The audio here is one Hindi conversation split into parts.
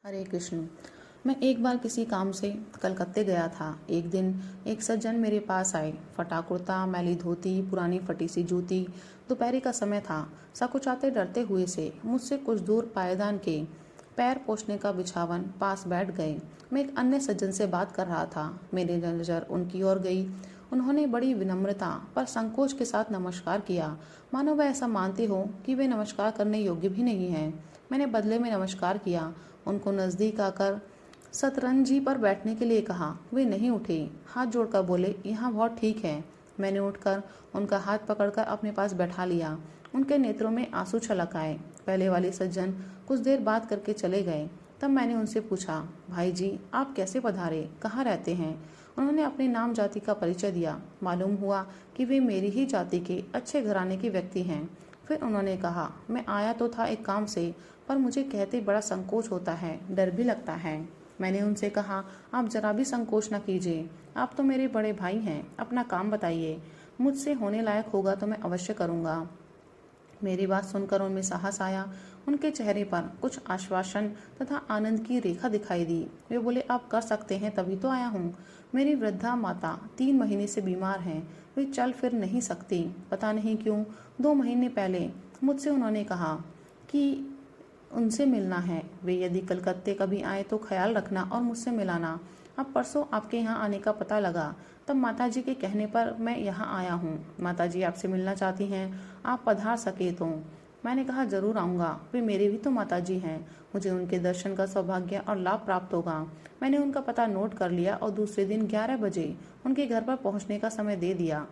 हरे कृष्ण। मैं एक बार किसी काम से कलकत्ते गया था। एक दिन एक सज्जन मेरे पास आए। फटा कुर्ता, मैली धोती, पुरानी फटी सी जूती। दोपहरी का समय था। सकुचाते डरते हुए से मुझसे कुछ दूर पायदान के पैर पोंछने का बिछावन पास बैठ गए। मैं एक अन्य सज्जन से बात कर रहा था। मेरी नज़र उनकी ओर गई। उन्होंने बड़ी विनम्रता पर संकोच के साथ नमस्कार किया, मानो वह ऐसा मानते हो कि वे नमस्कार करने योग्य भी नहीं हैं। मैंने बदले में नमस्कार किया, उनको नज़दीक आकर सतरंजी पर बैठने के लिए कहा। वे नहीं उठे, हाथ जोड़कर बोले, यहाँ बहुत ठीक है। मैंने उठकर उनका हाथ पकड़कर अपने पास बैठा लिया। उनके नेत्रों में आंसू छलक आए। पहले वाले सज्जन कुछ देर बात करके चले गए। तब मैंने उनसे पूछा, भाई जी आप कैसे पधारे, कहाँ रहते हैं? उन्होंने अपने नाम जाति का परिचय दिया। मालूम हुआ कि वे मेरी ही जाति के अच्छे घराने के व्यक्ति हैं। फिर उन्होंने कहा, मैं आया तो था एक काम से, पर मुझे कहते बड़ा संकोच होता है, डर भी लगता है। मैंने उनसे कहा, आप जरा भी संकोच न कीजिए, आप तो मेरे बड़े भाई हैं, अपना काम बताइए। मुझसे होने लायक होगा तो मैं अवश्य करूँगा। मेरी बात सुनकर उनमें साहस आया। उनके चेहरे पर कुछ आश्वासन तथा आनंद की रेखा दिखाई दी। वे बोले, आप कर सकते हैं तभी तो आया हूँ। मेरी वृद्धा माता 3 महीने से बीमार हैं। वे चल फिर नहीं सकती। पता नहीं क्यों 2 महीने पहले मुझसे उन्होंने कहा कि उनसे मिलना है। वे यदि कलकत्ते कभी आए तो ख्याल रखना और मुझसे मिलाना। अब परसों आपके यहाँ आने का पता लगा, तब माताजी के कहने पर मैं यहाँ आया हूँ। माताजी आपसे मिलना चाहती हैं, आप पधार सके तो। मैंने कहा, जरूर आऊँगा, वे मेरे भी तो माताजी हैं, मुझे उनके दर्शन का सौभाग्य और लाभ प्राप्त होगा। मैंने उनका पता नोट कर लिया और दूसरे दिन 11 बजे उनके घर पर पहुँचने का समय दे दिया।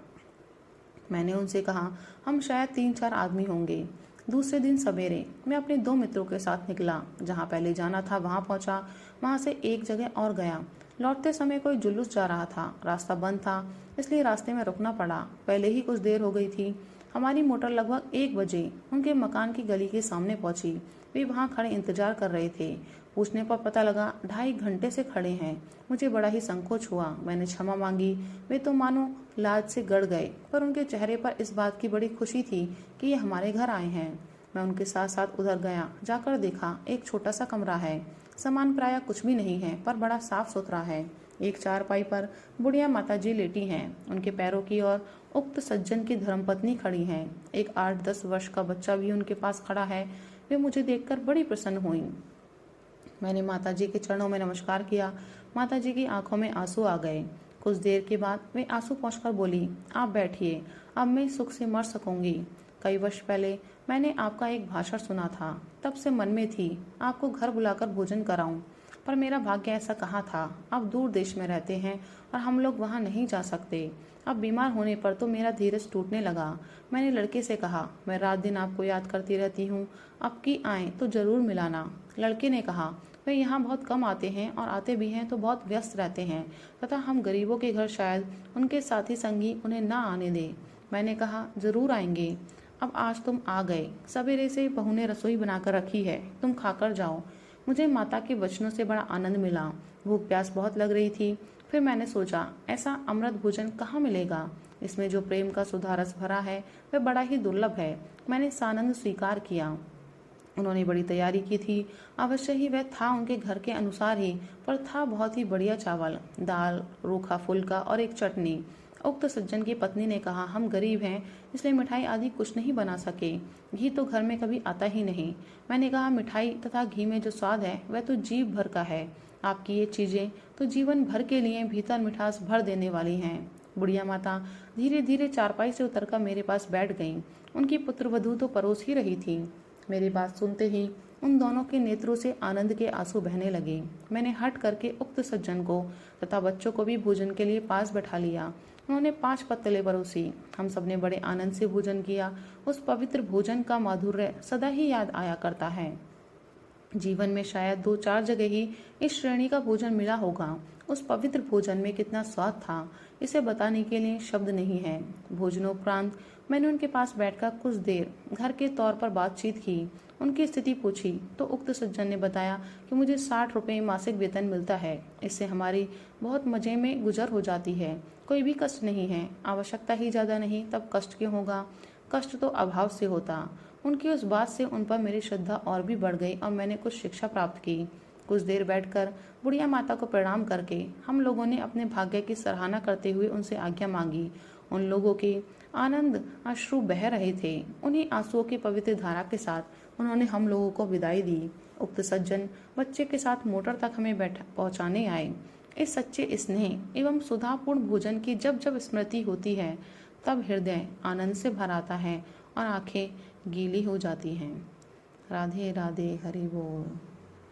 मैंने उनसे कहा, हम शायद 3-4 आदमी होंगे। दूसरे दिन सवेरे मैं अपने 2 मित्रों के साथ निकला। जहाँ पहले जाना था वहाँ पहुँचा, वहाँ से एक जगह और गया। लौटते समय कोई जुलूस जा रहा था। रास्ता बंद था, इसलिए रास्ते में रुकना पड़ा। पहले ही कुछ देर हो गई थी। हमारी मोटर लगभग 1 बजे उनके मकान की गली के सामने पहुंची। वे वहां खड़े इंतजार कर रहे थे। पूछने पर पता लगा 2.5 घंटे से खड़े हैं। मुझे बड़ा ही संकोच हुआ। मैंने क्षमा मांगी। वे तो मानो लाज से गड़ गए, पर उनके चेहरे पर इस बात की बड़ी खुशी थी कि ये हमारे घर आए हैं। मैं उनके साथ साथ उधर गया। जाकर देखा, एक छोटा सा कमरा है। सामान प्राय कुछ भी नहीं है, पर बड़ा साफ सुथरा है। एक चारपाई पर बुढ़िया माताजी लेटी हैं। उनके पैरों की ओर उक्त सज्जन की धर्मपत्नी खड़ी हैं। एक 8-10 वर्ष का बच्चा भी उनके पास खड़ा है। वे मुझे देखकर बड़ी प्रसन्न हुई। मैंने माताजी के चरणों में नमस्कार किया। माताजी की आंखों में आंसू आ गए। कुछ देर के बाद वे आंसू पोंछकर बोली, आप बैठिए, अब मैं सुख से मर सकूंगी। कई वर्ष पहले मैंने आपका एक भाषण सुना था, तब से मन में थी आपको घर बुलाकर भोजन कराऊं, पर मेरा भाग्य ऐसा कहाँ था। अब दूर देश में रहते हैं और हम लोग वहाँ नहीं जा सकते। अब बीमार होने पर तो मेरा धीरज टूटने लगा। मैंने लड़के से कहा, मैं रात दिन आपको याद करती रहती हूँ, अब की आए तो जरूर मिलाना। लड़के ने कहा, वे यहाँ बहुत कम आते हैं और आते भी हैं तो बहुत व्यस्त रहते हैं तथा हम गरीबों के घर शायद उनके साथी संगी उन्हें ना आने दे। मैंने कहा, जरूर आएंगे। अब आज तुम आ गए। सवेरे से बहू ने रसोई बनाकर रखी है, तुम खाकर जाओ। मुझे माता के वचनों से बड़ा आनंद मिला। भूख प्यास बहुत लग रही थी। फिर मैंने सोचा, ऐसा अमृत भोजन कहाँ मिलेगा। इसमें जो प्रेम का सुधा रस भरा है वह बड़ा ही दुर्लभ है। मैंने सानंद स्वीकार किया। उन्होंने बड़ी तैयारी की थी। अवश्य ही वह था उनके घर के अनुसार ही, पर था बहुत ही बढ़िया चावल, दाल, रूखा फुल्का और एक चटनी। उक्त सज्जन की पत्नी ने कहा, हम गरीब हैं इसलिए मिठाई आदि कुछ नहीं बना सके। घी तो घर में कभी आता ही नहीं। मैंने कहा, मिठाई तथा घी में जो स्वाद है वह तो जीव भर का है। आपकी ये चीजें तो जीवन भर के लिए भीतर मिठास भर देने वाली हैं। बुढ़िया माता धीरे धीरे चारपाई से उतरकर मेरे पास बैठ गईं। उनकी पुत्रवधू तो परोस ही रही थी। मेरी बात सुनते ही उन दोनों के नेत्रों से आनंद के आंसू बहने लगे। मैंने हट करके उक्त सज्जन को तथा बच्चों को भी भोजन के लिए पास बैठा लिया। उन्होंने 5 पत्तलें परोसी। हम सबने बड़े आनंद से भोजन किया। उस पवित्र भोजन का माधुर्य सदा ही याद आया करता है। जीवन में शायद 2-4 जगह ही इस श्रेणी का भोजन मिला होगा। उस पवित्र भोजन में कितना स्वाद था, इसे बताने के लिए शब्द नहीं है। भोजनोपरांत मैंने उनके पास बैठकर कुछ देर घर के तौर पर बातचीत की। उनकी स्थिति पूछी तो उक्त सज्जन ने बताया कि मुझे 60 रुपये मासिक वेतन मिलता है। इससे हमारी बहुत मजे में गुजर हो जाती है। कोई भी कष्ट नहीं है। आवश्यकता ही ज्यादा नहीं, तब कष्ट क्यों होगा। कष्ट तो अभाव से होता। उनकी उस बात से उन पर मेरी श्रद्धा और भी बढ़ गई और मैंने कुछ शिक्षा प्राप्त की। कुछ देर बैठकर बुढ़िया माता को प्रणाम करके हम लोगों ने अपने भाग्य की सराहना करते हुए उनसे आज्ञा मांगी। उन लोगों के आनंद अश्रु बह रहे थे। उन्हीं आंसुओं की पवित्र धारा के साथ उन्होंने हम लोगों को विदाई दी। उक्त सज्जन बच्चे के साथ मोटर तक हमें पहुंचाने आए। इस सच्चे स्नेह एवं सुधापूर्ण भोजन की जब जब स्मृति होती है तब हृदय आनंद से भर आता है और आंखें गीली हो जाती हैं। राधे राधे, हरि बोल।